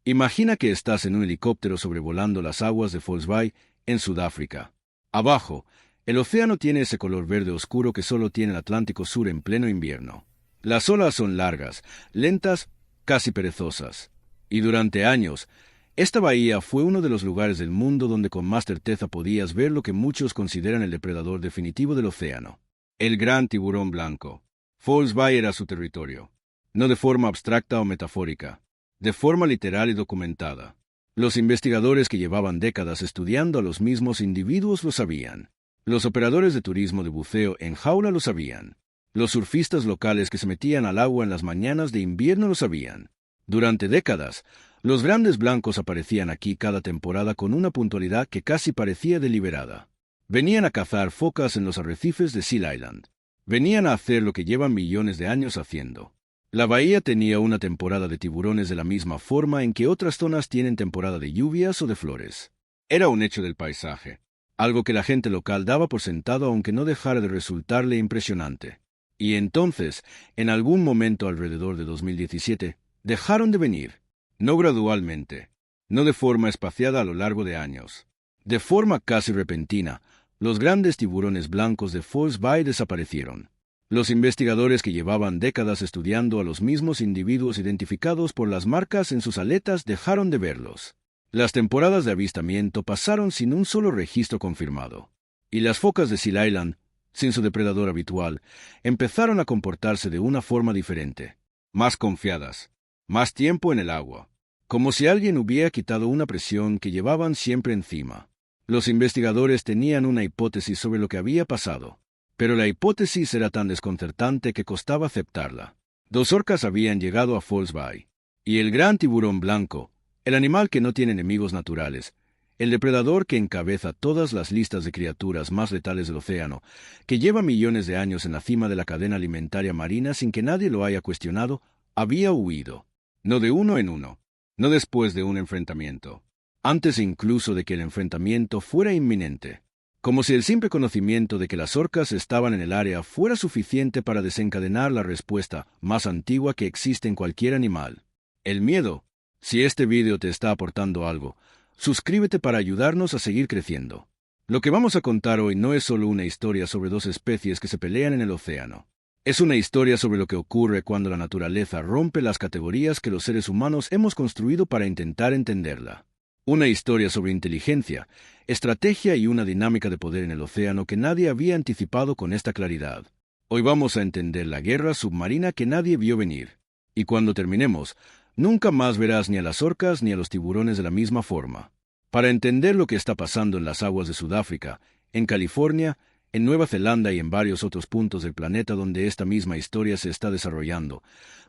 Imagina que estás en un helicóptero sobrevolando las aguas de False Bay, en Sudáfrica. Abajo, el océano tiene ese color verde oscuro que solo tiene el Atlántico Sur en pleno invierno. Las olas son largas, lentas, casi perezosas. Y durante años, esta bahía fue uno de los lugares del mundo donde con más certeza podías ver lo que muchos consideran el depredador definitivo del océano. El gran tiburón blanco. False Bay era su territorio. No de forma abstracta o metafórica, de forma literal y documentada. Los investigadores que llevaban décadas estudiando a los mismos individuos lo sabían. Los operadores de turismo de buceo en jaula lo sabían. Los surfistas locales que se metían al agua en las mañanas de invierno lo sabían. Durante décadas, los grandes blancos aparecían aquí cada temporada con una puntualidad que casi parecía deliberada. Venían a cazar focas en los arrecifes de Seal Island. Venían a hacer lo que llevan millones de años haciendo. La bahía tenía una temporada de tiburones de la misma forma en que otras zonas tienen temporada de lluvias o de flores. Era un hecho del paisaje, algo que la gente local daba por sentado aunque no dejara de resultarle impresionante. Y entonces, en algún momento alrededor de 2017, dejaron de venir. No gradualmente, no de forma espaciada a lo largo de años. De forma casi repentina, los grandes tiburones blancos de False Bay desaparecieron. Los investigadores que llevaban décadas estudiando a los mismos individuos identificados por las marcas en sus aletas dejaron de verlos. Las temporadas de avistamiento pasaron sin un solo registro confirmado. Y las focas de Seal Island, sin su depredador habitual, empezaron a comportarse de una forma diferente. Más confiadas, más tiempo en el agua, como si alguien hubiera quitado una presión que llevaban siempre encima. Los investigadores tenían una hipótesis sobre lo que había pasado, pero la hipótesis era tan desconcertante que costaba aceptarla. 2 orcas habían llegado a False Bay, y el gran tiburón blanco, el animal que no tiene enemigos naturales, el depredador que encabeza todas las listas de criaturas más letales del océano, que lleva millones de años en la cima de la cadena alimentaria marina sin que nadie lo haya cuestionado, había huido. No de uno en uno, no después de un enfrentamiento, antes incluso de que el enfrentamiento fuera inminente. Como si el simple conocimiento de que las orcas estaban en el área fuera suficiente para desencadenar la respuesta más antigua que existe en cualquier animal. El miedo. Si este vídeo te está aportando algo, suscríbete para ayudarnos a seguir creciendo. Lo que vamos a contar hoy no es solo una historia sobre 2 especies que se pelean en el océano. Es una historia sobre lo que ocurre cuando la naturaleza rompe las categorías que los seres humanos hemos construido para intentar entenderla. Una historia sobre inteligencia, estrategia y una dinámica de poder en el océano que nadie había anticipado con esta claridad. Hoy vamos a entender la guerra submarina que nadie vio venir. Y cuando terminemos, nunca más verás ni a las orcas ni a los tiburones de la misma forma. Para entender lo que está pasando en las aguas de Sudáfrica, en California, en Nueva Zelanda y en varios otros puntos del planeta donde esta misma historia se está desarrollando,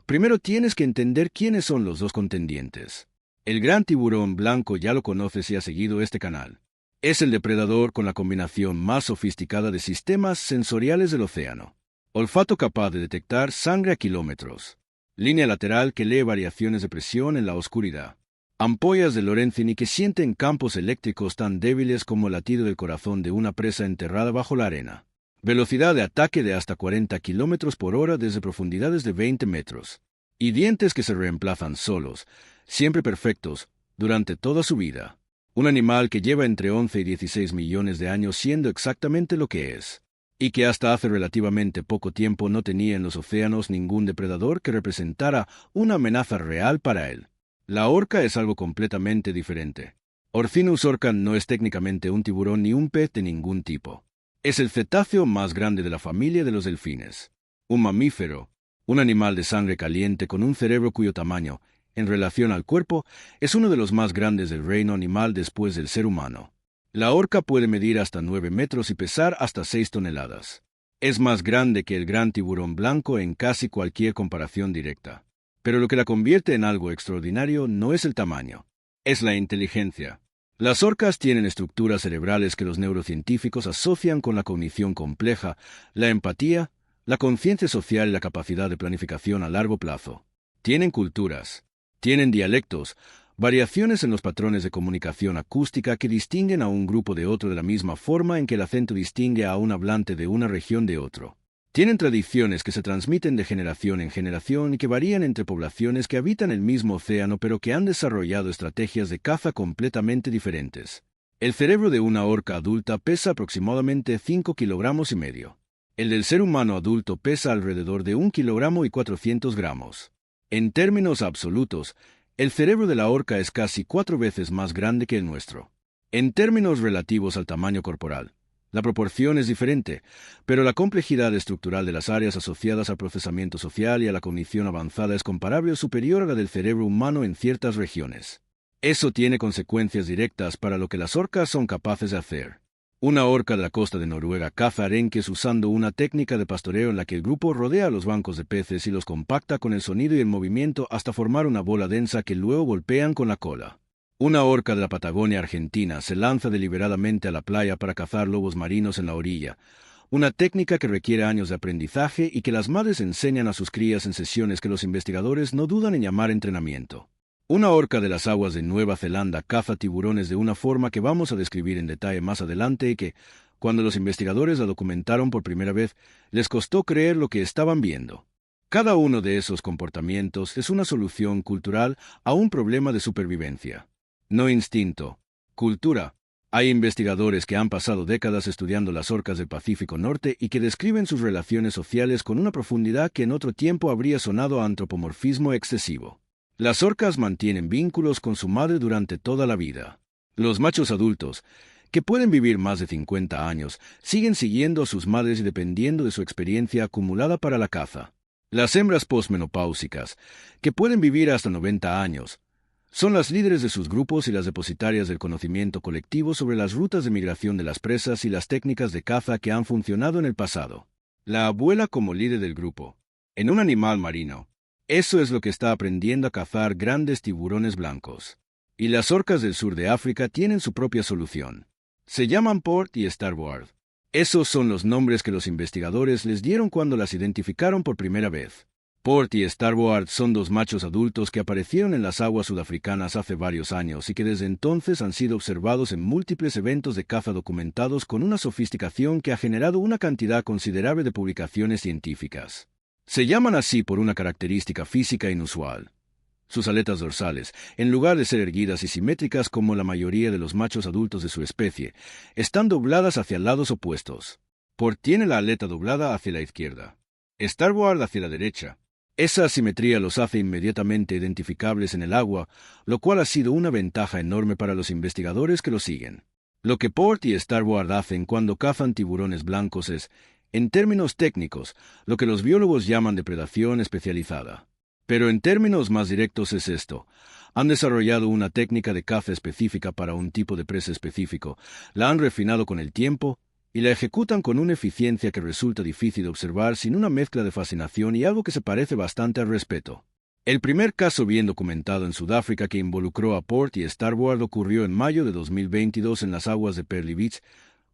primero tienes que entender quiénes son los 2 contendientes. El gran tiburón blanco ya lo conoces y has seguido este canal. Es el depredador con la combinación más sofisticada de sistemas sensoriales del océano. Olfato capaz de detectar sangre a kilómetros. Línea lateral que lee variaciones de presión en la oscuridad. Ampollas de Lorenzini que sienten campos eléctricos tan débiles como el latido del corazón de una presa enterrada bajo la arena. Velocidad de ataque de hasta 40 kilómetros por hora desde profundidades de 20 metros. Y dientes que se reemplazan solos, siempre perfectos, durante toda su vida. Un animal que lleva entre 11 y 16 millones de años siendo exactamente lo que es. Y que hasta hace relativamente poco tiempo no tenía en los océanos ningún depredador que representara una amenaza real para él. La orca es algo completamente diferente. Orcinus orca no es técnicamente un tiburón ni un pez de ningún tipo. Es el cetáceo más grande de la familia de los delfines. Un mamífero, un animal de sangre caliente con un cerebro cuyo tamaño, en relación al cuerpo, es uno de los más grandes del reino animal después del ser humano. La orca puede medir hasta 9 metros y pesar hasta 6 toneladas. Es más grande que el gran tiburón blanco en casi cualquier comparación directa. Pero lo que la convierte en algo extraordinario no es el tamaño, es la inteligencia. Las orcas tienen estructuras cerebrales que los neurocientíficos asocian con la cognición compleja, la empatía, la conciencia social y la capacidad de planificación a largo plazo. Tienen culturas, tienen dialectos, variaciones en los patrones de comunicación acústica que distinguen a un grupo de otro de la misma forma en que el acento distingue a un hablante de una región de otro. Tienen tradiciones que se transmiten de generación en generación y que varían entre poblaciones que habitan el mismo océano pero que han desarrollado estrategias de caza completamente diferentes. El cerebro de una orca adulta pesa aproximadamente 5,5 kg. El del ser humano adulto pesa alrededor de 1,4 kg. En términos absolutos, el cerebro de la orca es casi 4 veces más grande que el nuestro. En términos relativos al tamaño corporal, la proporción es diferente, pero la complejidad estructural de las áreas asociadas al procesamiento social y a la cognición avanzada es comparable o superior a la del cerebro humano en ciertas regiones. Eso tiene consecuencias directas para lo que las orcas son capaces de hacer. Una orca de la costa de Noruega caza arenques usando una técnica de pastoreo en la que el grupo rodea a los bancos de peces y los compacta con el sonido y el movimiento hasta formar una bola densa que luego golpean con la cola. Una orca de la Patagonia Argentina se lanza deliberadamente a la playa para cazar lobos marinos en la orilla, una técnica que requiere años de aprendizaje y que las madres enseñan a sus crías en sesiones que los investigadores no dudan en llamar entrenamiento. Una orca de las aguas de Nueva Zelanda caza tiburones de una forma que vamos a describir en detalle más adelante y que, cuando los investigadores la documentaron por primera vez, les costó creer lo que estaban viendo. Cada uno de esos comportamientos es una solución cultural a un problema de supervivencia. No instinto. Cultura. Hay investigadores que han pasado décadas estudiando las orcas del Pacífico Norte y que describen sus relaciones sociales con una profundidad que en otro tiempo habría sonado a antropomorfismo excesivo. Las orcas mantienen vínculos con su madre durante toda la vida. Los machos adultos, que pueden vivir más de 50 años, siguen siguiendo a sus madres y dependiendo de su experiencia acumulada para la caza. Las hembras posmenopáusicas, que pueden vivir hasta 90 años, son las líderes de sus grupos y las depositarias del conocimiento colectivo sobre las rutas de migración de las presas y las técnicas de caza que han funcionado en el pasado. La abuela como líder del grupo. En un animal marino, eso es lo que está aprendiendo a cazar grandes tiburones blancos. Y las orcas del sur de África tienen su propia solución. Se llaman Port y Starboard. Esos son los nombres que los investigadores les dieron cuando las identificaron por primera vez. Port y Starboard son dos machos adultos que aparecieron en las aguas sudafricanas hace varios años y que desde entonces han sido observados en múltiples eventos de caza documentados con una sofisticación que ha generado una cantidad considerable de publicaciones científicas. Se llaman así por una característica física inusual. Sus aletas dorsales, en lugar de ser erguidas y simétricas como la mayoría de los machos adultos de su especie, están dobladas hacia lados opuestos. Port tiene la aleta doblada hacia la izquierda, Starboard hacia la derecha. Esa asimetría los hace inmediatamente identificables en el agua, lo cual ha sido una ventaja enorme para los investigadores que lo siguen. Lo que Port y Starboard hacen cuando cazan tiburones blancos es, en términos técnicos, lo que los biólogos llaman depredación especializada. Pero en términos más directos es esto. Han desarrollado una técnica de caza específica para un tipo de presa específico, la han refinado con el tiempo, y la ejecutan con una eficiencia que resulta difícil de observar sin una mezcla de fascinación y algo que se parece bastante al respeto. El primer caso bien documentado en Sudáfrica que involucró a Port y Starboard ocurrió en mayo de 2022 en las aguas de Pearly Beach,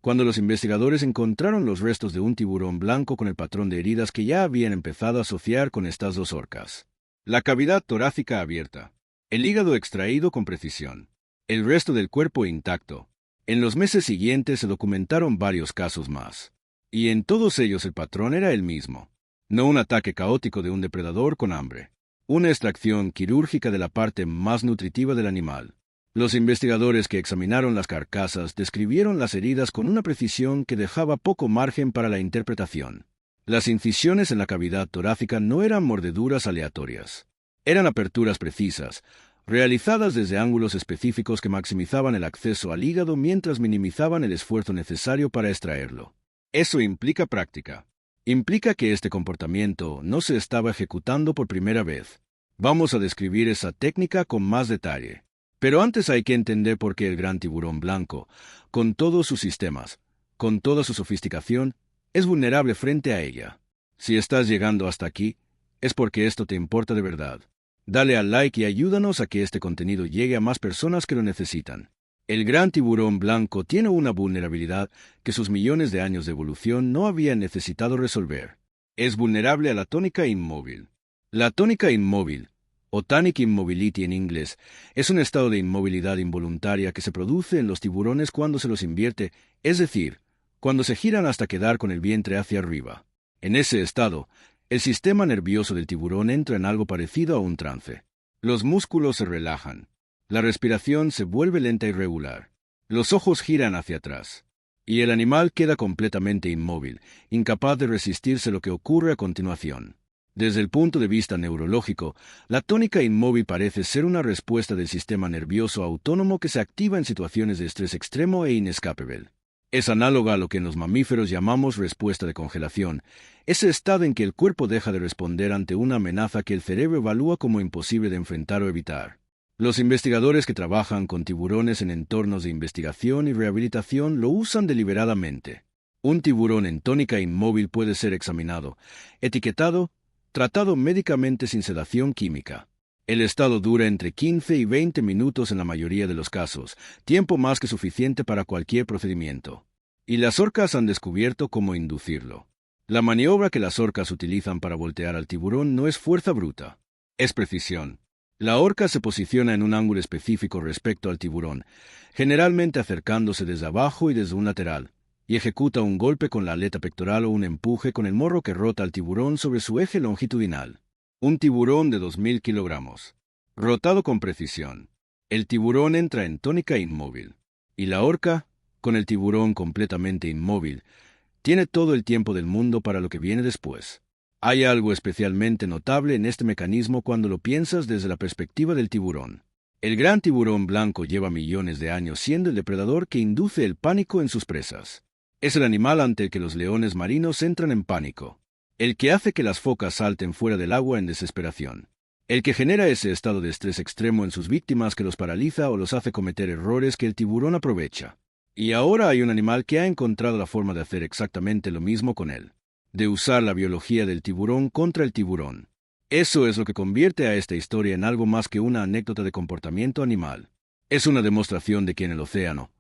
cuando los investigadores encontraron los restos de un tiburón blanco con el patrón de heridas que ya habían empezado a asociar con estas dos orcas. La cavidad torácica abierta, el hígado extraído con precisión, el resto del cuerpo intacto. En los meses siguientes se documentaron varios casos más, y en todos ellos el patrón era el mismo. No un ataque caótico de un depredador con hambre, una extracción quirúrgica de la parte más nutritiva del animal. Los investigadores que examinaron las carcasas describieron las heridas con una precisión que dejaba poco margen para la interpretación. Las incisiones en la cavidad torácica no eran mordeduras aleatorias. Eran aperturas precisas, realizadas desde ángulos específicos que maximizaban el acceso al hígado mientras minimizaban el esfuerzo necesario para extraerlo. Eso implica práctica. Implica que este comportamiento no se estaba ejecutando por primera vez. Vamos a describir esa técnica con más detalle. Pero antes hay que entender por qué el gran tiburón blanco, con todos sus sistemas, con toda su sofisticación, es vulnerable frente a ella. Si estás llegando hasta aquí, es porque esto te importa de verdad. Dale al like y ayúdanos a que este contenido llegue a más personas que lo necesitan. El gran tiburón blanco tiene una vulnerabilidad que sus millones de años de evolución no habían necesitado resolver. Es vulnerable a la tónica inmóvil. La tónica inmóvil, o tonic immobility en inglés, es un estado de inmovilidad involuntaria que se produce en los tiburones cuando se los invierte, es decir, cuando se giran hasta quedar con el vientre hacia arriba. En ese estado, el sistema nervioso del tiburón entra en algo parecido a un trance. Los músculos se relajan. La respiración se vuelve lenta y regular. Los ojos giran hacia atrás. Y el animal queda completamente inmóvil, incapaz de resistirse a lo que ocurre a continuación. Desde el punto de vista neurológico, la tónica inmóvil parece ser una respuesta del sistema nervioso autónomo que se activa en situaciones de estrés extremo e inescapable. Es análoga a lo que en los mamíferos llamamos respuesta de congelación, ese estado en que el cuerpo deja de responder ante una amenaza que el cerebro evalúa como imposible de enfrentar o evitar. Los investigadores que trabajan con tiburones en entornos de investigación y rehabilitación lo usan deliberadamente. Un tiburón en tónica inmóvil puede ser examinado, etiquetado, tratado médicamente sin sedación química. El estado dura entre 15 y 20 minutos en la mayoría de los casos, tiempo más que suficiente para cualquier procedimiento. Y las orcas han descubierto cómo inducirlo. La maniobra que las orcas utilizan para voltear al tiburón no es fuerza bruta, es precisión. La orca se posiciona en un ángulo específico respecto al tiburón, generalmente acercándose desde abajo y desde un lateral, y ejecuta un golpe con la aleta pectoral o un empuje con el morro que rota al tiburón sobre su eje longitudinal. Un tiburón de 2.000 kilogramos. Rotado con precisión. El tiburón entra en tónica inmóvil. Y la orca, con el tiburón completamente inmóvil, tiene todo el tiempo del mundo para lo que viene después. Hay algo especialmente notable en este mecanismo cuando lo piensas desde la perspectiva del tiburón. El gran tiburón blanco lleva millones de años siendo el depredador que induce el pánico en sus presas. Es el animal ante el que los leones marinos entran en pánico. El que hace que las focas salten fuera del agua en desesperación. El que genera ese estado de estrés extremo en sus víctimas que los paraliza o los hace cometer errores que el tiburón aprovecha. Y ahora hay un animal que ha encontrado la forma de hacer exactamente lo mismo con él. De usar la biología del tiburón contra el tiburón. Eso es lo que convierte a esta historia en algo más que una anécdota de comportamiento animal. Es una demostración de que en el océano,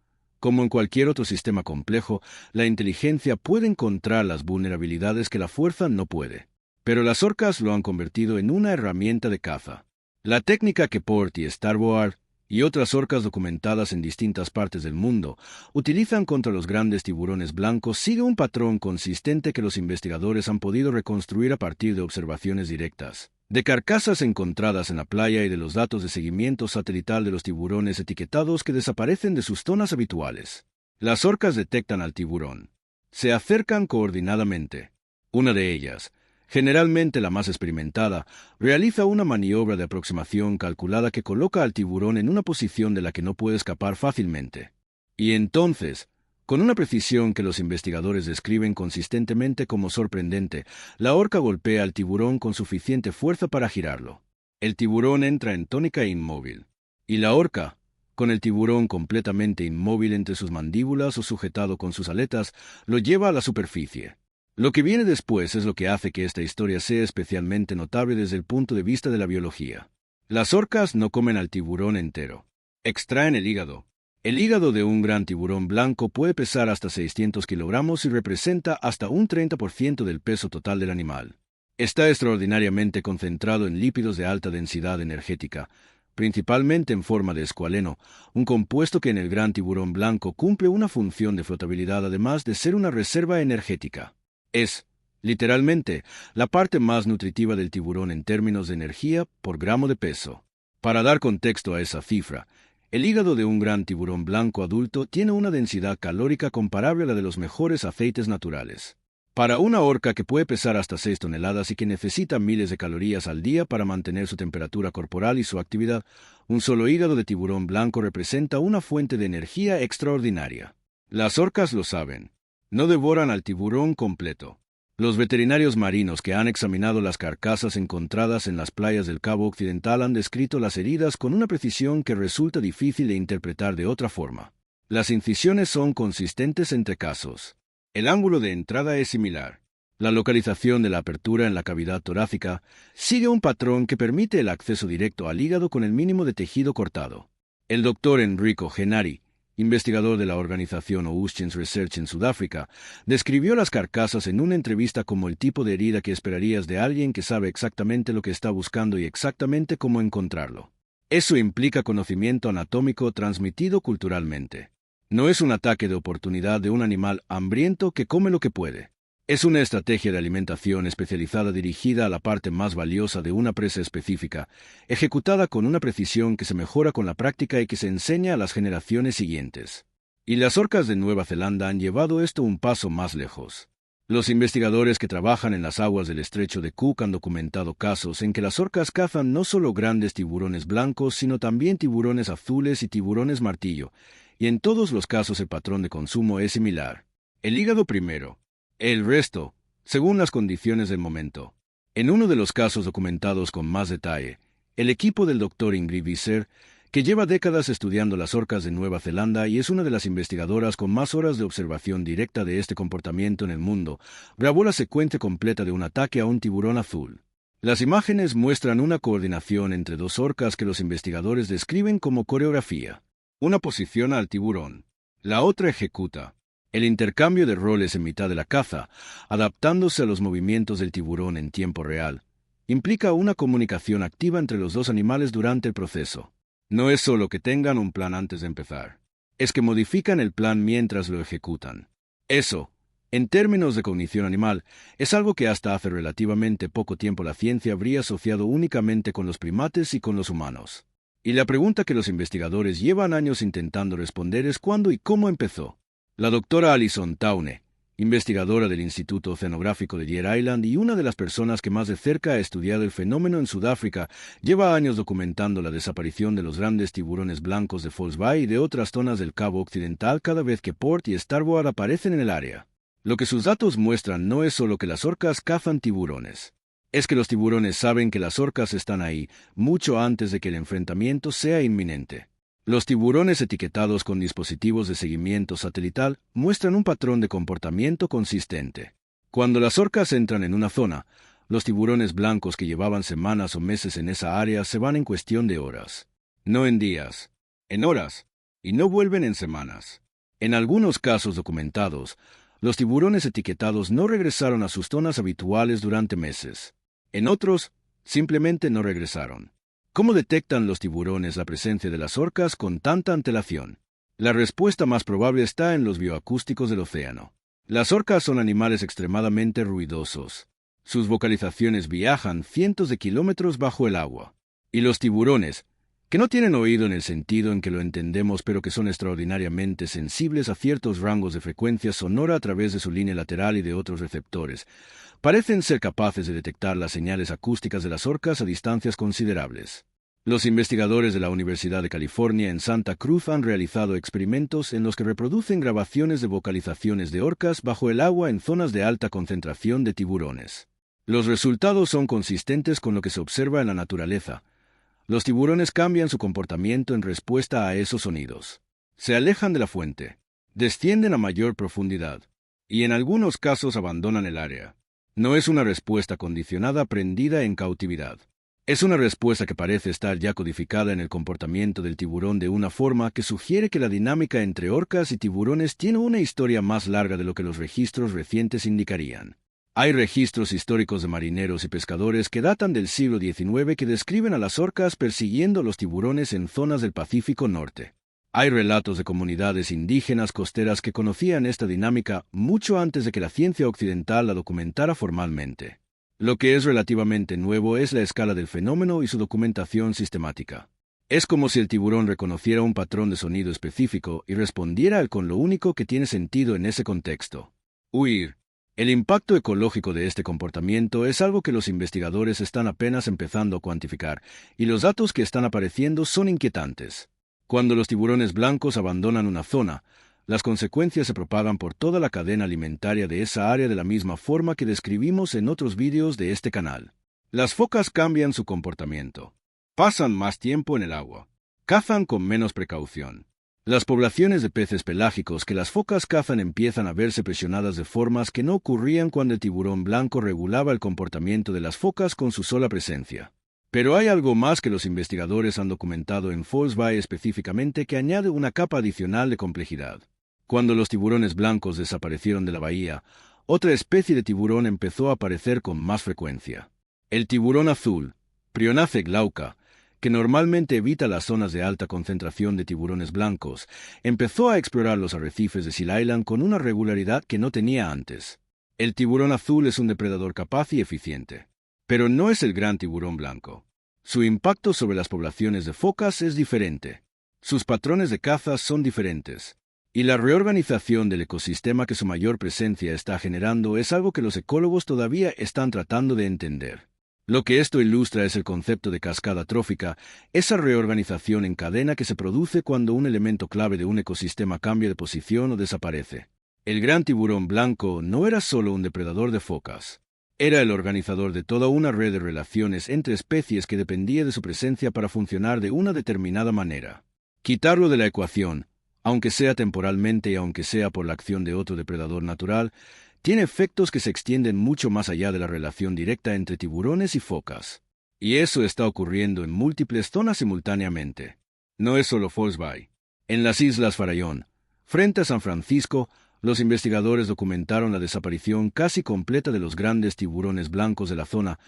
como en cualquier otro sistema complejo, la inteligencia puede encontrar las vulnerabilidades que la fuerza no puede. Pero las orcas lo han convertido en una herramienta de caza. La técnica que Port y Starboard y otras orcas documentadas en distintas partes del mundo utilizan contra los grandes tiburones blancos sigue un patrón consistente que los investigadores han podido reconstruir a partir de observaciones directas, de carcasas encontradas en la playa y de los datos de seguimiento satelital de los tiburones etiquetados que desaparecen de sus zonas habituales. Las orcas detectan al tiburón. Se acercan coordinadamente. Una de ellas, generalmente la más experimentada, realiza una maniobra de aproximación calculada que coloca al tiburón en una posición de la que no puede escapar fácilmente. Y entonces, con una precisión que los investigadores describen consistentemente como sorprendente, la orca golpea al tiburón con suficiente fuerza para girarlo. El tiburón entra en tónica inmóvil. Y la orca, con el tiburón completamente inmóvil entre sus mandíbulas o sujetado con sus aletas, lo lleva a la superficie. Lo que viene después es lo que hace que esta historia sea especialmente notable desde el punto de vista de la biología. Las orcas no comen al tiburón entero. Extraen el hígado. El hígado de un gran tiburón blanco puede pesar hasta 600 kilogramos y representa hasta un 30% del peso total del animal. Está extraordinariamente concentrado en lípidos de alta densidad energética, principalmente en forma de escualeno, un compuesto que en el gran tiburón blanco cumple una función de flotabilidad además de ser una reserva energética. Es, literalmente, la parte más nutritiva del tiburón en términos de energía por gramo de peso. Para dar contexto a esa cifra, el hígado de un gran tiburón blanco adulto tiene una densidad calórica comparable a la de los mejores aceites naturales. Para una orca que puede pesar hasta 6 toneladas y que necesita miles de calorías al día para mantener su temperatura corporal y su actividad, un solo hígado de tiburón blanco representa una fuente de energía extraordinaria. Las orcas lo saben. No devoran al tiburón completo. Los veterinarios marinos que han examinado las carcasas encontradas en las playas del Cabo Occidental han descrito las heridas con una precisión que resulta difícil de interpretar de otra forma. Las incisiones son consistentes entre casos. El ángulo de entrada es similar. La localización de la apertura en la cavidad torácica sigue un patrón que permite el acceso directo al hígado con el mínimo de tejido cortado. El doctor Enrico Gennari, investigador de la organización Oceans Research en Sudáfrica, describió las carcasas en una entrevista como el tipo de herida que esperarías de alguien que sabe exactamente lo que está buscando y exactamente cómo encontrarlo. Eso implica conocimiento anatómico transmitido culturalmente. No es un ataque de oportunidad de un animal hambriento que come lo que puede. Es una estrategia de alimentación especializada dirigida a la parte más valiosa de una presa específica, ejecutada con una precisión que se mejora con la práctica y que se enseña a las generaciones siguientes. Y las orcas de Nueva Zelanda han llevado esto un paso más lejos. Los investigadores que trabajan en las aguas del estrecho de Cook han documentado casos en que las orcas cazan no solo grandes tiburones blancos, sino también tiburones azules y tiburones martillo, y en todos los casos el patrón de consumo es similar. El hígado primero. El resto, según las condiciones del momento. En uno de los casos documentados con más detalle, el equipo del Dr. Ingrid Visser, que lleva décadas estudiando las orcas de Nueva Zelanda y es una de las investigadoras con más horas de observación directa de este comportamiento en el mundo, grabó la secuencia completa de un ataque a un tiburón azul. Las imágenes muestran una coordinación entre dos orcas que los investigadores describen como coreografía. Una posiciona al tiburón, la otra ejecuta. El intercambio de roles en mitad de la caza, adaptándose a los movimientos del tiburón en tiempo real, implica una comunicación activa entre los dos animales durante el proceso. No es solo que tengan un plan antes de empezar, es que modifican el plan mientras lo ejecutan. Eso, en términos de cognición animal, es algo que hasta hace relativamente poco tiempo la ciencia habría asociado únicamente con los primates y con los humanos. Y la pregunta que los investigadores llevan años intentando responder es cuándo y cómo empezó. La doctora Alison Towne, investigadora del Instituto Oceanográfico de Deer Island y una de las personas que más de cerca ha estudiado el fenómeno en Sudáfrica, lleva años documentando la desaparición de los grandes tiburones blancos de False Bay y de otras zonas del Cabo Occidental cada vez que Port y Starboard aparecen en el área. Lo que sus datos muestran no es solo que las orcas cazan tiburones. Es que los tiburones saben que las orcas están ahí mucho antes de que el enfrentamiento sea inminente. Los tiburones etiquetados con dispositivos de seguimiento satelital muestran un patrón de comportamiento consistente. Cuando las orcas entran en una zona, los tiburones blancos que llevaban semanas o meses en esa área se van en cuestión de horas. No en días, en horas, y no vuelven en semanas. En algunos casos documentados, los tiburones etiquetados no regresaron a sus zonas habituales durante meses. En otros, simplemente no regresaron. ¿Cómo detectan los tiburones la presencia de las orcas con tanta antelación? La respuesta más probable está en los bioacústicos del océano. Las orcas son animales extremadamente ruidosos. Sus vocalizaciones viajan cientos de kilómetros bajo el agua. Y los tiburones, que no tienen oído en el sentido en que lo entendemos pero que son extraordinariamente sensibles a ciertos rangos de frecuencia sonora a través de su línea lateral y de otros receptores, parecen ser capaces de detectar las señales acústicas de las orcas a distancias considerables. Los investigadores de la Universidad de California en Santa Cruz han realizado experimentos en los que reproducen grabaciones de vocalizaciones de orcas bajo el agua en zonas de alta concentración de tiburones. Los resultados son consistentes con lo que se observa en la naturaleza. Los tiburones cambian su comportamiento en respuesta a esos sonidos. Se alejan de la fuente, descienden a mayor profundidad, y en algunos casos abandonan el área. No es una respuesta condicionada aprendida en cautividad. Es una respuesta que parece estar ya codificada en el comportamiento del tiburón de una forma que sugiere que la dinámica entre orcas y tiburones tiene una historia más larga de lo que los registros recientes indicarían. Hay registros históricos de marineros y pescadores que datan del siglo XIX que describen a las orcas persiguiendo a los tiburones en zonas del Pacífico Norte. Hay relatos de comunidades indígenas costeras que conocían esta dinámica mucho antes de que la ciencia occidental la documentara formalmente. Lo que es relativamente nuevo es la escala del fenómeno y su documentación sistemática. Es como si el tiburón reconociera un patrón de sonido específico y respondiera con lo único que tiene sentido en ese contexto: huir. El impacto ecológico de este comportamiento es algo que los investigadores están apenas empezando a cuantificar, y los datos que están apareciendo son inquietantes. Cuando los tiburones blancos abandonan una zona, las consecuencias se propagan por toda la cadena alimentaria de esa área de la misma forma que describimos en otros vídeos de este canal. Las focas cambian su comportamiento. Pasan más tiempo en el agua. Cazan con menos precaución. Las poblaciones de peces pelágicos que las focas cazan empiezan a verse presionadas de formas que no ocurrían cuando el tiburón blanco regulaba el comportamiento de las focas con su sola presencia. Pero hay algo más que los investigadores han documentado en False Bay específicamente que añade una capa adicional de complejidad. Cuando los tiburones blancos desaparecieron de la bahía, otra especie de tiburón empezó a aparecer con más frecuencia. El tiburón azul, Prionace glauca, que normalmente evita las zonas de alta concentración de tiburones blancos, empezó a explorar los arrecifes de Seal Island con una regularidad que no tenía antes. El tiburón azul es un depredador capaz y eficiente, pero no es el gran tiburón blanco. Su impacto sobre las poblaciones de focas es diferente. Sus patrones de caza son diferentes. Y la reorganización del ecosistema que su mayor presencia está generando es algo que los ecólogos todavía están tratando de entender. Lo que esto ilustra es el concepto de cascada trófica, esa reorganización en cadena que se produce cuando un elemento clave de un ecosistema cambia de posición o desaparece. El gran tiburón blanco no era solo un depredador de focas. Era el organizador de toda una red de relaciones entre especies que dependía de su presencia para funcionar de una determinada manera. Quitarlo de la ecuación, aunque sea temporalmente y aunque sea por la acción de otro depredador natural, tiene efectos que se extienden mucho más allá de la relación directa entre tiburones y focas. Y eso está ocurriendo en múltiples zonas simultáneamente. No es solo False Bay. En las Islas Farallón, frente a San Francisco, los investigadores documentaron la desaparición casi completa de los grandes tiburones blancos de la zona,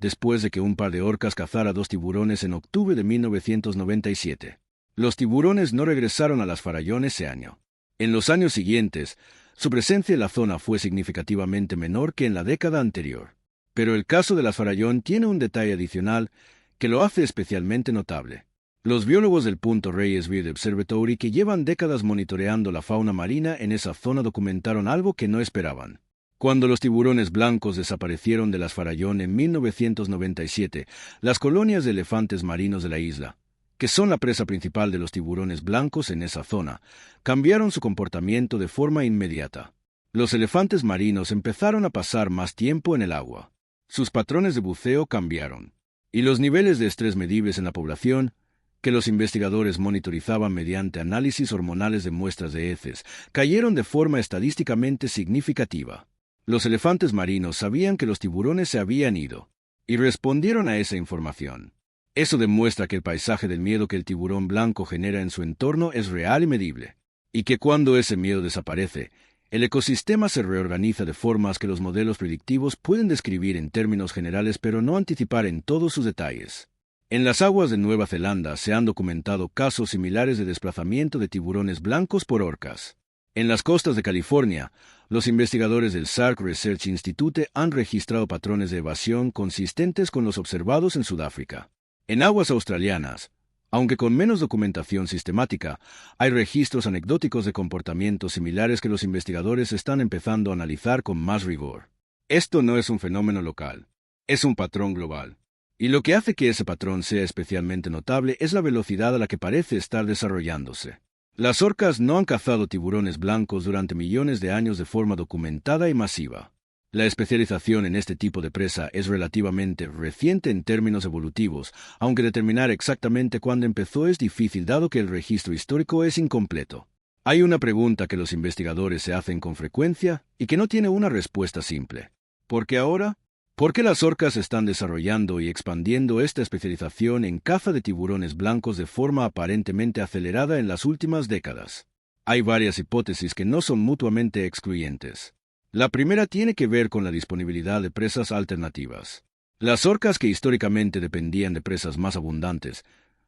después de que un par de orcas cazara 2 tiburones en octubre de 1997. Los tiburones no regresaron a las Farallón ese año. En los años siguientes, su presencia en la zona fue significativamente menor que en la década anterior. Pero el caso de las Farallón tiene un detalle adicional que lo hace especialmente notable. Los biólogos del Punto Reyes Bird Observatory, que llevan décadas monitoreando la fauna marina en esa zona, documentaron algo que no esperaban. Cuando los tiburones blancos desaparecieron de las Farallón en 1997, las colonias de elefantes marinos de la isla, que son la presa principal de los tiburones blancos en esa zona, cambiaron su comportamiento de forma inmediata. Los elefantes marinos empezaron a pasar más tiempo en el agua. Sus patrones de buceo cambiaron. Y los niveles de estrés medibles en la población, que los investigadores monitorizaban mediante análisis hormonales de muestras de heces, cayeron de forma estadísticamente significativa. Los elefantes marinos sabían que los tiburones se habían ido, y respondieron a esa información. Eso demuestra que el paisaje del miedo que el tiburón blanco genera en su entorno es real y medible, y que cuando ese miedo desaparece, el ecosistema se reorganiza de formas que los modelos predictivos pueden describir en términos generales pero no anticipar en todos sus detalles. En las aguas de Nueva Zelanda se han documentado casos similares de desplazamiento de tiburones blancos por orcas. En las costas de California, los investigadores del Sark Research Institute han registrado patrones de evasión consistentes con los observados en Sudáfrica. En aguas australianas, aunque con menos documentación sistemática, hay registros anecdóticos de comportamientos similares que los investigadores están empezando a analizar con más rigor. Esto no es un fenómeno local, es un patrón global. Y lo que hace que ese patrón sea especialmente notable es la velocidad a la que parece estar desarrollándose. Las orcas no han cazado tiburones blancos durante millones de años de forma documentada y masiva. La especialización en este tipo de presa es relativamente reciente en términos evolutivos, aunque determinar exactamente cuándo empezó es difícil dado que el registro histórico es incompleto. Hay una pregunta que los investigadores se hacen con frecuencia y que no tiene una respuesta simple. ¿Por qué ahora? ¿Por qué las orcas están desarrollando y expandiendo esta especialización en caza de tiburones blancos de forma aparentemente acelerada en las últimas décadas? Hay varias hipótesis que no son mutuamente excluyentes. La primera tiene que ver con la disponibilidad de presas alternativas. Las orcas, que históricamente dependían de presas más abundantes,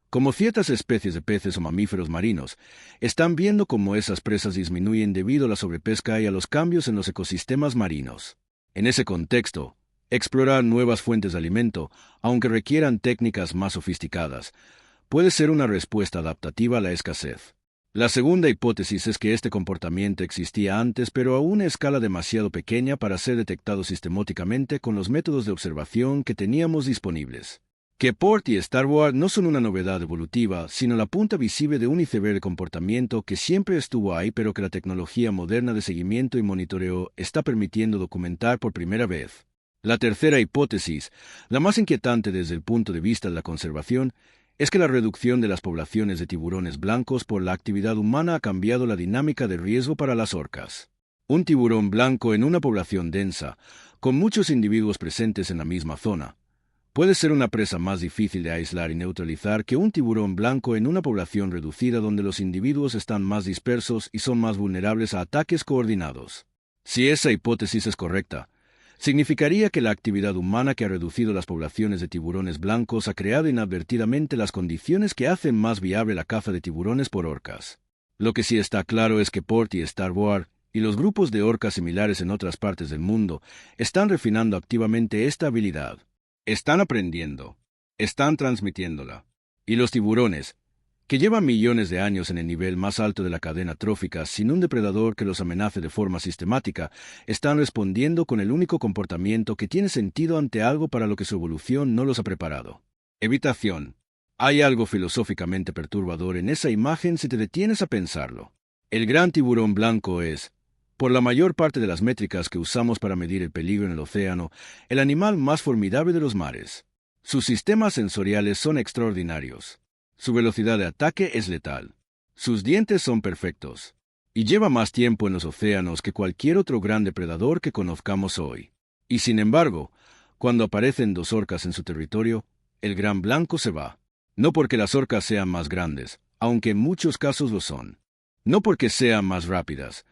como ciertas especies de peces o mamíferos marinos, están viendo cómo esas presas disminuyen debido a la sobrepesca y a los cambios en los ecosistemas marinos. En ese contexto, explorar nuevas fuentes de alimento, aunque requieran técnicas más sofisticadas, puede ser una respuesta adaptativa a la escasez. La segunda hipótesis es que este comportamiento existía antes, pero a una escala demasiado pequeña para ser detectado sistemáticamente con los métodos de observación que teníamos disponibles. Que PORT y Starboard no son una novedad evolutiva, sino la punta visible de un iceberg de comportamiento que siempre estuvo ahí, pero que la tecnología moderna de seguimiento y monitoreo está permitiendo documentar por primera vez. La tercera hipótesis, la más inquietante desde el punto de vista de la conservación, es que la reducción de las poblaciones de tiburones blancos por la actividad humana ha cambiado la dinámica de riesgo para las orcas. Un tiburón blanco en una población densa, con muchos individuos presentes en la misma zona, puede ser una presa más difícil de aislar y neutralizar que un tiburón blanco en una población reducida donde los individuos están más dispersos y son más vulnerables a ataques coordinados. Si esa hipótesis es correcta, significaría que la actividad humana que ha reducido las poblaciones de tiburones blancos ha creado inadvertidamente las condiciones que hacen más viable la caza de tiburones por orcas. Lo que sí está claro es que PORT y Starboard y los grupos de orcas similares en otras partes del mundo están refinando activamente esta habilidad. Están aprendiendo, están transmitiéndola. Y los tiburones, que llevan millones de años en el nivel más alto de la cadena trófica sin un depredador que los amenace de forma sistemática, están respondiendo con el único comportamiento que tiene sentido ante algo para lo que su evolución no los ha preparado. Evitación. Hay algo filosóficamente perturbador en esa imagen si te detienes a pensarlo. El gran tiburón blanco es, por la mayor parte de las métricas que usamos para medir el peligro en el océano, el animal más formidable de los mares. Sus sistemas sensoriales son extraordinarios. Su velocidad de ataque es letal. Sus dientes son perfectos. Y lleva más tiempo en los océanos que cualquier otro gran depredador que conozcamos hoy. Y sin embargo, cuando aparecen dos orcas en su territorio, el gran blanco se va. No porque las orcas sean más grandes, aunque en muchos casos lo son. No porque sean más rápidas,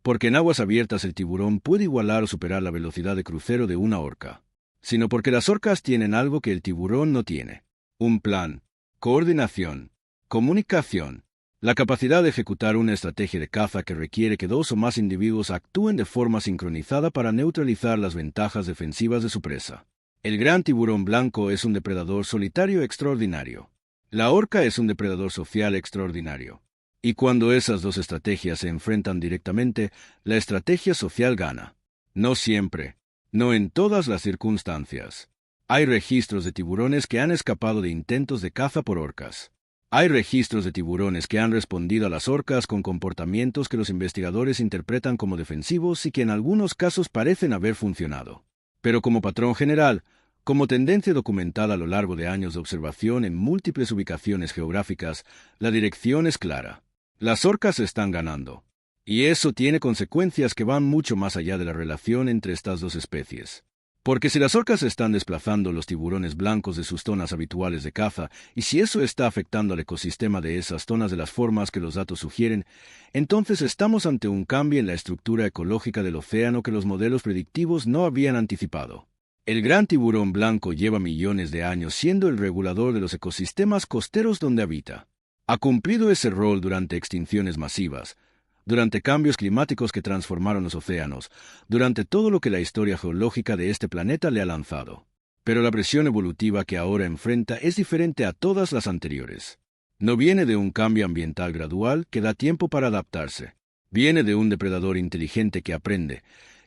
porque en aguas abiertas el tiburón puede igualar o superar la velocidad de crucero de una orca, sino porque las orcas tienen algo que el tiburón no tiene. Un plan, coordinación, comunicación, la capacidad de ejecutar una estrategia de caza que requiere que dos o más individuos actúen de forma sincronizada para neutralizar las ventajas defensivas de su presa. El gran tiburón blanco es un depredador solitario extraordinario. La orca es un depredador social extraordinario. Y cuando esas dos estrategias se enfrentan directamente, la estrategia social gana. No siempre, no en todas las circunstancias. Hay registros de tiburones que han escapado de intentos de caza por orcas. Hay registros de tiburones que han respondido a las orcas con comportamientos que los investigadores interpretan como defensivos y que en algunos casos parecen haber funcionado. Pero como patrón general, como tendencia documentada a lo largo de años de observación en múltiples ubicaciones geográficas, la dirección es clara. Las orcas están ganando. Y eso tiene consecuencias que van mucho más allá de la relación entre estas dos especies. Porque si las orcas están desplazando los tiburones blancos de sus zonas habituales de caza, y si eso está afectando al ecosistema de esas zonas de las formas que los datos sugieren, entonces estamos ante un cambio en la estructura ecológica del océano que los modelos predictivos no habían anticipado. El gran tiburón blanco lleva millones de años siendo el regulador de los ecosistemas costeros donde habita. Ha cumplido ese rol durante extinciones masivas, durante cambios climáticos que transformaron los océanos, durante todo lo que la historia geológica de este planeta le ha lanzado. Pero la presión evolutiva que ahora enfrenta es diferente a todas las anteriores. No viene de un cambio ambiental gradual que da tiempo para adaptarse. Viene de un depredador inteligente que aprende,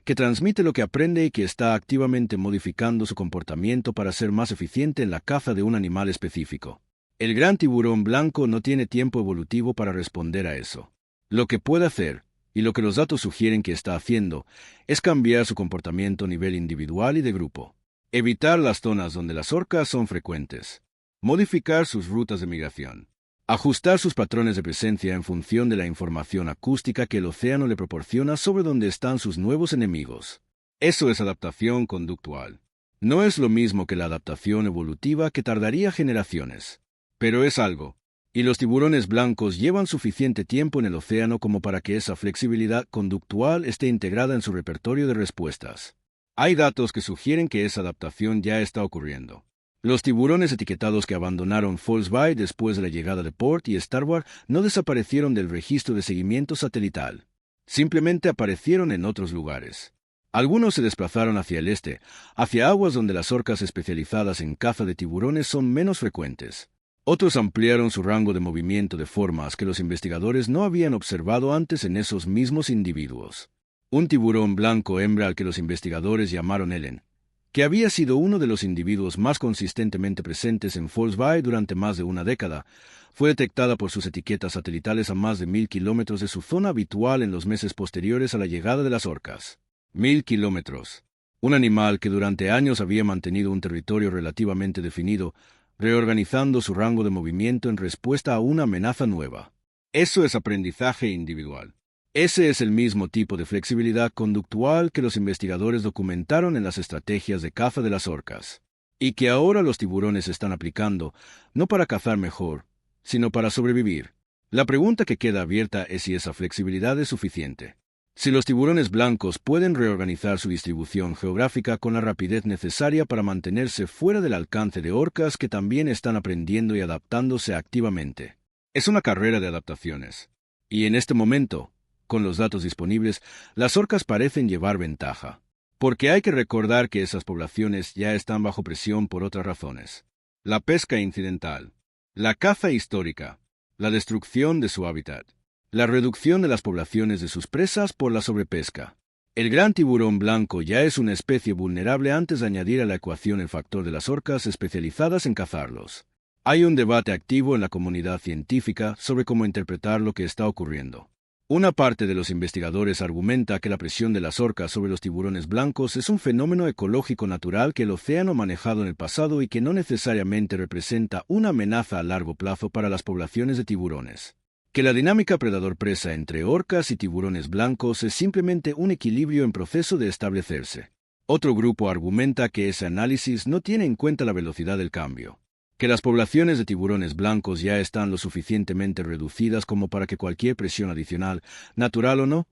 que transmite lo que aprende y que está activamente modificando su comportamiento para ser más eficiente en la caza de un animal específico. El gran tiburón blanco no tiene tiempo evolutivo para responder a eso. Lo que puede hacer, y lo que los datos sugieren que está haciendo, es cambiar su comportamiento a nivel individual y de grupo. Evitar las zonas donde las orcas son frecuentes. Modificar sus rutas de migración. Ajustar sus patrones de presencia en función de la información acústica que el océano le proporciona sobre dónde están sus nuevos enemigos. Eso es adaptación conductual. No es lo mismo que la adaptación evolutiva que tardaría generaciones. Pero es algo, y los tiburones blancos llevan suficiente tiempo en el océano como para que esa flexibilidad conductual esté integrada en su repertorio de respuestas. Hay datos que sugieren que esa adaptación ya está ocurriendo. Los tiburones etiquetados que abandonaron False Bay después de la llegada de Port y Starboard no desaparecieron del registro de seguimiento satelital. Simplemente aparecieron en otros lugares. Algunos se desplazaron hacia el este, hacia aguas donde las orcas especializadas en caza de tiburones son menos frecuentes. Otros ampliaron su rango de movimiento de formas que los investigadores no habían observado antes en esos mismos individuos. Un tiburón blanco hembra al que los investigadores llamaron Ellen, que había sido uno de los individuos más consistentemente presentes en False Bay durante más de una década, fue detectada por sus etiquetas satelitales a más de 1000 kilómetros de su zona habitual en los meses posteriores a la llegada de las orcas. 1000 kilómetros. Un animal que durante años había mantenido un territorio relativamente definido, reorganizando su rango de movimiento en respuesta a una amenaza nueva. Eso es aprendizaje individual. Ese es el mismo tipo de flexibilidad conductual que los investigadores documentaron en las estrategias de caza de las orcas, y que ahora los tiburones están aplicando, no para cazar mejor, sino para sobrevivir. La pregunta que queda abierta es si esa flexibilidad es suficiente. Si los tiburones blancos pueden reorganizar su distribución geográfica con la rapidez necesaria para mantenerse fuera del alcance de orcas que también están aprendiendo y adaptándose activamente. Es una carrera de adaptaciones. Y en este momento, Con los datos disponibles, las orcas parecen llevar ventaja, porque hay que recordar que esas poblaciones ya están bajo presión por otras razones. La pesca incidental, la caza histórica, la destrucción de su hábitat, la reducción de las poblaciones de sus presas por la sobrepesca. El gran tiburón blanco ya es una especie vulnerable antes de añadir a la ecuación el factor de las orcas especializadas en cazarlos. Hay un debate activo en la comunidad científica sobre cómo interpretar lo que está ocurriendo. Una parte de los investigadores argumenta que la presión de las orcas sobre los tiburones blancos es un fenómeno ecológico natural que el océano ha manejado en el pasado y que no necesariamente representa una amenaza a largo plazo para las poblaciones de tiburones. Que la dinámica predador-presa entre orcas y tiburones blancos es simplemente un equilibrio en proceso de establecerse. Otro grupo argumenta que ese análisis no tiene en cuenta la velocidad del cambio, que las poblaciones de tiburones blancos ya están lo suficientemente reducidas como para que cualquier presión adicional, natural o no,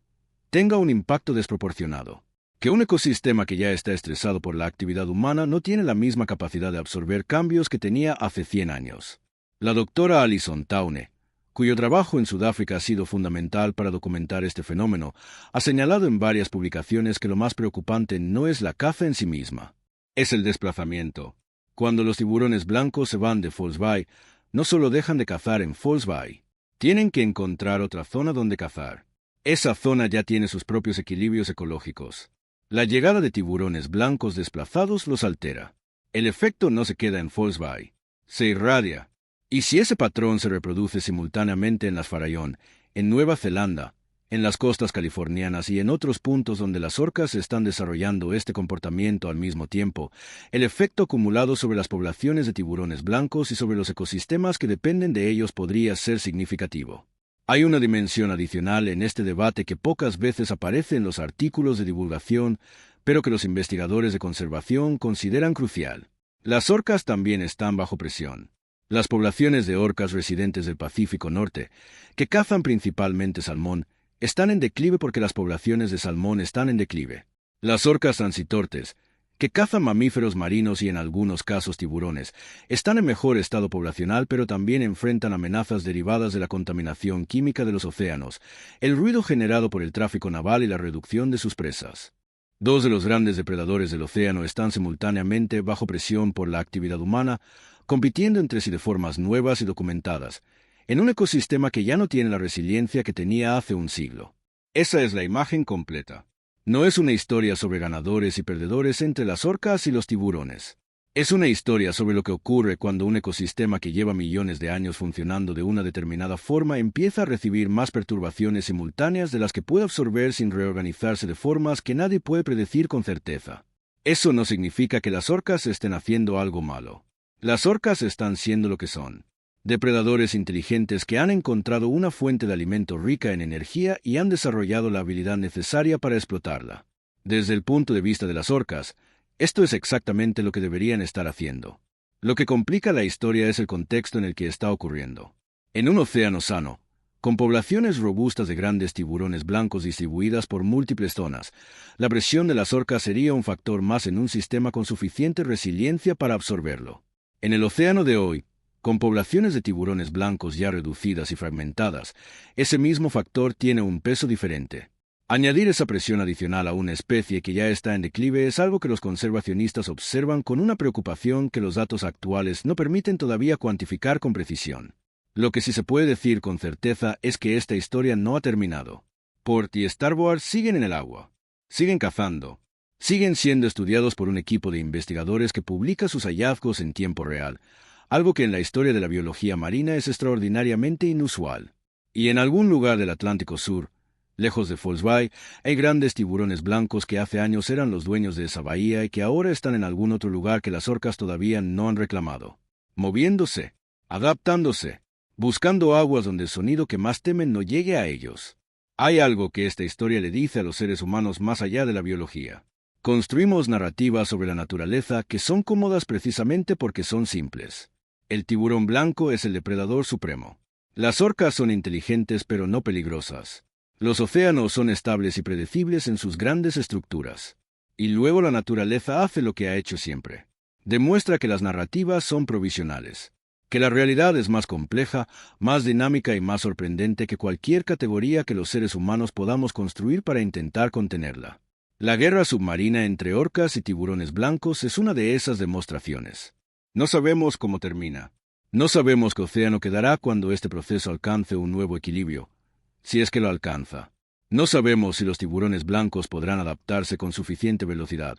tenga un impacto desproporcionado, que un ecosistema que ya está estresado por la actividad humana no tiene la misma capacidad de absorber cambios que tenía hace 100 años. La doctora Alison Towne, cuyo trabajo en Sudáfrica ha sido fundamental para documentar este fenómeno, ha señalado en varias publicaciones que lo más preocupante no es la caza en sí misma, es el desplazamiento. Cuando los tiburones blancos se van de False Bay, no solo dejan de cazar en False Bay, tienen que encontrar otra zona donde cazar. Esa zona ya tiene sus propios equilibrios ecológicos. La llegada de tiburones blancos desplazados los altera. El efecto no se queda en False Bay, se irradia. Y si ese patrón se reproduce simultáneamente en las Farallón, en Nueva Zelanda, en las costas californianas y en otros puntos donde las orcas están desarrollando este comportamiento al mismo tiempo, el efecto acumulado sobre las poblaciones de tiburones blancos y sobre los ecosistemas que dependen de ellos podría ser significativo. Hay una dimensión adicional en este debate que pocas veces aparece en los artículos de divulgación, pero que los investigadores de conservación consideran crucial. Las orcas también están bajo presión. Las poblaciones de orcas residentes del Pacífico Norte, que cazan principalmente salmón, están en declive porque las poblaciones de salmón están en declive. Las orcas transitortes, que cazan mamíferos marinos y en algunos casos tiburones, están en mejor estado poblacional pero también enfrentan amenazas derivadas de la contaminación química de los océanos, el ruido generado por el tráfico naval y la reducción de sus presas. Dos de los grandes depredadores del océano están simultáneamente bajo presión por la actividad humana, compitiendo entre sí de formas nuevas y documentadas, en un ecosistema que ya no tiene la resiliencia que tenía hace un siglo. Esa es la imagen completa. No es una historia sobre ganadores y perdedores entre las orcas y los tiburones. Es una historia sobre lo que ocurre cuando un ecosistema que lleva millones de años funcionando de una determinada forma empieza a recibir más perturbaciones simultáneas de las que puede absorber sin reorganizarse de formas que nadie puede predecir con certeza. Eso no significa que las orcas estén haciendo algo malo. Las orcas están siendo lo que son. Depredadores inteligentes que han encontrado una fuente de alimento rica en energía y han desarrollado la habilidad necesaria para explotarla. Desde el punto de vista de las orcas, esto es exactamente lo que deberían estar haciendo. Lo que complica la historia es el contexto en el que está ocurriendo. En un océano sano, con poblaciones robustas de grandes tiburones blancos distribuidas por múltiples zonas, la presión de las orcas sería un factor más en un sistema con suficiente resiliencia para absorberlo. En el océano de hoy, con poblaciones de tiburones blancos ya reducidas y fragmentadas, ese mismo factor tiene un peso diferente. Añadir esa presión adicional a una especie que ya está en declive es algo que los conservacionistas observan con una preocupación que los datos actuales no permiten todavía cuantificar con precisión. Lo que sí se puede decir con certeza es que esta historia no ha terminado. Port y Starboard siguen en el agua, siguen cazando, siguen siendo estudiados por un equipo de investigadores que publica sus hallazgos en tiempo real, algo que en la historia de la biología marina es extraordinariamente inusual. Y en algún lugar del Atlántico Sur, lejos de False Bay, hay grandes tiburones blancos que hace años eran los dueños de esa bahía y que ahora están en algún otro lugar que las orcas todavía no han reclamado. Moviéndose, adaptándose, buscando aguas donde el sonido que más temen no llegue a ellos. Hay algo que esta historia le dice a los seres humanos más allá de la biología. Construimos narrativas sobre la naturaleza que son cómodas precisamente porque son simples. El tiburón blanco es el depredador supremo. Las orcas son inteligentes pero no peligrosas. Los océanos son estables y predecibles en sus grandes estructuras. Y luego la naturaleza hace lo que ha hecho siempre. Demuestra que las narrativas son provisionales, que la realidad es más compleja, más dinámica y más sorprendente que cualquier categoría que los seres humanos podamos construir para intentar contenerla. La guerra submarina entre orcas y tiburones blancos es una de esas demostraciones. No sabemos cómo termina. No sabemos qué océano quedará cuando este proceso alcance un nuevo equilibrio, si es que lo alcanza. No sabemos si los tiburones blancos podrán adaptarse con suficiente velocidad,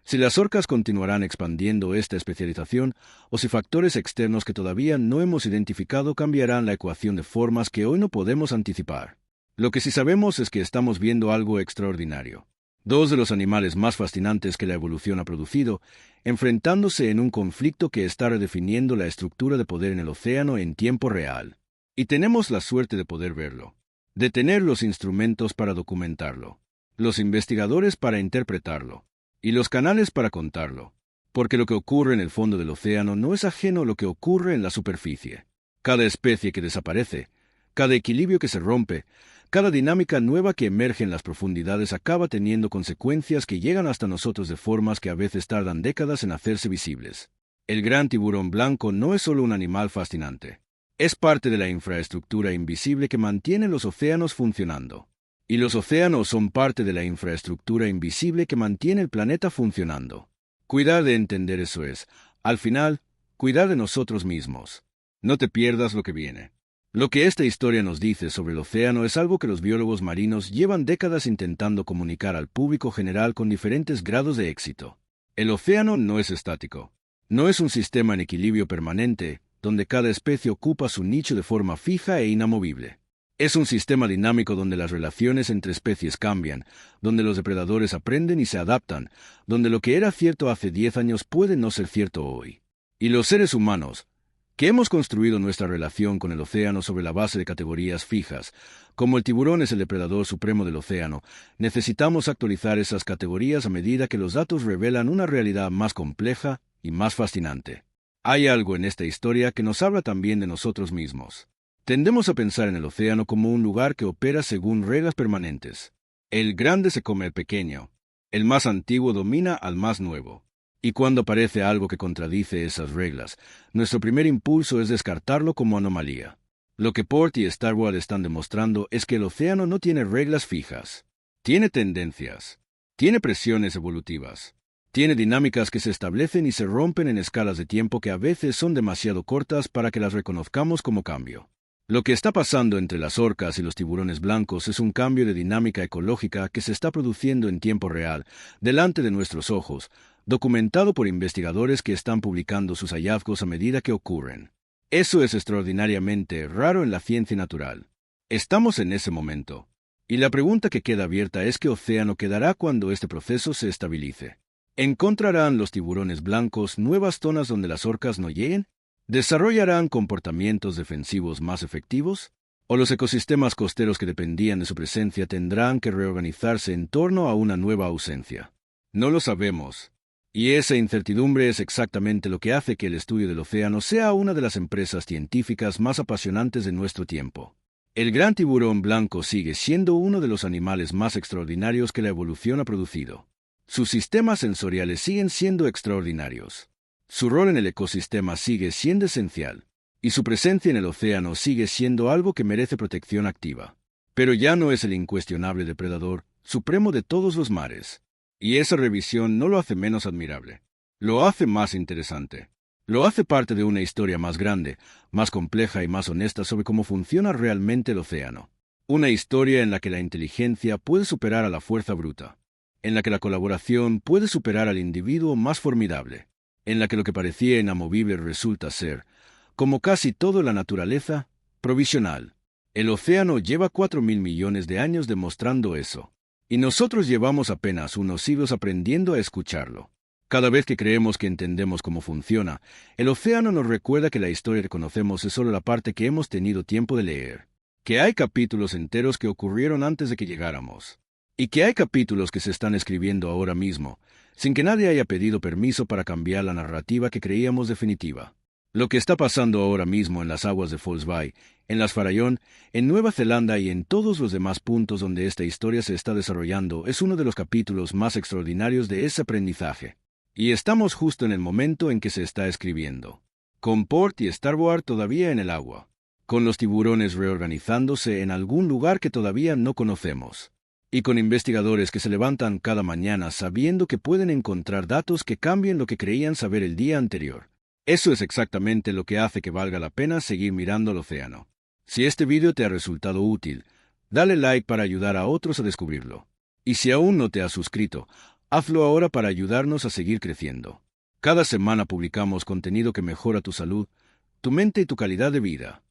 si las orcas continuarán expandiendo esta especialización o si factores externos que todavía no hemos identificado cambiarán la ecuación de formas que hoy no podemos anticipar. Lo que sí sabemos es que estamos viendo algo extraordinario. Dos de los animales más fascinantes que la evolución ha producido, enfrentándose en un conflicto que está redefiniendo la estructura de poder en el océano en tiempo real. Y tenemos la suerte de poder verlo, de tener los instrumentos para documentarlo, los investigadores para interpretarlo, y los canales para contarlo, porque lo que ocurre en el fondo del océano no es ajeno a lo que ocurre en la superficie. Cada especie que desaparece, cada equilibrio que se rompe, cada dinámica nueva que emerge en las profundidades acaba teniendo consecuencias que llegan hasta nosotros de formas que a veces tardan décadas en hacerse visibles. El gran tiburón blanco no es solo un animal fascinante. Es parte de la infraestructura invisible que mantiene los océanos funcionando. Y los océanos son parte de la infraestructura invisible que mantiene el planeta funcionando. Cuidar de entender eso es, al final, cuidar de nosotros mismos. No te pierdas lo que viene. Lo que esta historia nos dice sobre el océano es algo que los biólogos marinos llevan décadas intentando comunicar al público general con diferentes grados de éxito. El océano no es estático. No es un sistema en equilibrio permanente, donde cada especie ocupa su nicho de forma fija e inamovible. Es un sistema dinámico donde las relaciones entre especies cambian, donde los depredadores aprenden y se adaptan, donde lo que era cierto hace 10 años puede no ser cierto hoy. Y los seres humanos, que hemos construido nuestra relación con el océano sobre la base de categorías fijas, como el tiburón es el depredador supremo del océano, necesitamos actualizar esas categorías a medida que los datos revelan una realidad más compleja y más fascinante. Hay algo en esta historia que nos habla también de nosotros mismos. Tendemos a pensar en el océano como un lugar que opera según reglas permanentes. El grande se come al pequeño, el más antiguo domina al más nuevo. Y cuando aparece algo que contradice esas reglas, nuestro primer impulso es descartarlo como anomalía. Lo que Port y Starboard están demostrando es que el océano no tiene reglas fijas. Tiene tendencias. Tiene presiones evolutivas. Tiene dinámicas que se establecen y se rompen en escalas de tiempo que a veces son demasiado cortas para que las reconozcamos como cambio. Lo que está pasando entre las orcas y los tiburones blancos es un cambio de dinámica ecológica que se está produciendo en tiempo real, delante de nuestros ojos, documentado por investigadores que están publicando sus hallazgos a medida que ocurren. Eso es extraordinariamente raro en la ciencia natural. Estamos en ese momento. Y la pregunta que queda abierta es ¿qué océano quedará cuando este proceso se estabilice? ¿Encontrarán los tiburones blancos nuevas zonas donde las orcas no lleguen? ¿Desarrollarán comportamientos defensivos más efectivos? ¿O los ecosistemas costeros que dependían de su presencia tendrán que reorganizarse en torno a una nueva ausencia? No lo sabemos. Y esa incertidumbre es exactamente lo que hace que el estudio del océano sea una de las empresas científicas más apasionantes de nuestro tiempo. El gran tiburón blanco sigue siendo uno de los animales más extraordinarios que la evolución ha producido. Sus sistemas sensoriales siguen siendo extraordinarios. Su rol en el ecosistema sigue siendo esencial, y su presencia en el océano sigue siendo algo que merece protección activa. Pero ya no es el incuestionable depredador supremo de todos los mares. Y esa revisión no lo hace menos admirable. Lo hace más interesante. Lo hace parte de una historia más grande, más compleja y más honesta sobre cómo funciona realmente el océano. Una historia en la que la inteligencia puede superar a la fuerza bruta, en la que la colaboración puede superar al individuo más formidable, en la que lo que parecía inamovible resulta ser, como casi todo en la naturaleza, provisional. El océano lleva 4.000 millones de años demostrando eso. Y nosotros llevamos apenas unos siglos aprendiendo a escucharlo. Cada vez que creemos que entendemos cómo funciona, el océano nos recuerda que la historia que conocemos es solo la parte que hemos tenido tiempo de leer, que hay capítulos enteros que ocurrieron antes de que llegáramos, y que hay capítulos que se están escribiendo ahora mismo, sin que nadie haya pedido permiso para cambiar la narrativa que creíamos definitiva. Lo que está pasando ahora mismo en las aguas de False Bay, en las Farallón, en Nueva Zelanda y en todos los demás puntos donde esta historia se está desarrollando es uno de los capítulos más extraordinarios de ese aprendizaje. Y estamos justo en el momento en que se está escribiendo. con Port y Starboard todavía en el agua, con los tiburones reorganizándose en algún lugar que todavía no conocemos, y con investigadores que se levantan cada mañana sabiendo que pueden encontrar datos que cambien lo que creían saber el día anterior. Eso es exactamente lo que hace que valga la pena seguir mirando al océano. Si este video te ha resultado útil, dale like para ayudar a otros a descubrirlo. Y si aún no te has suscrito, hazlo ahora para ayudarnos a seguir creciendo. Cada semana publicamos contenido que mejora tu salud, tu mente y tu calidad de vida.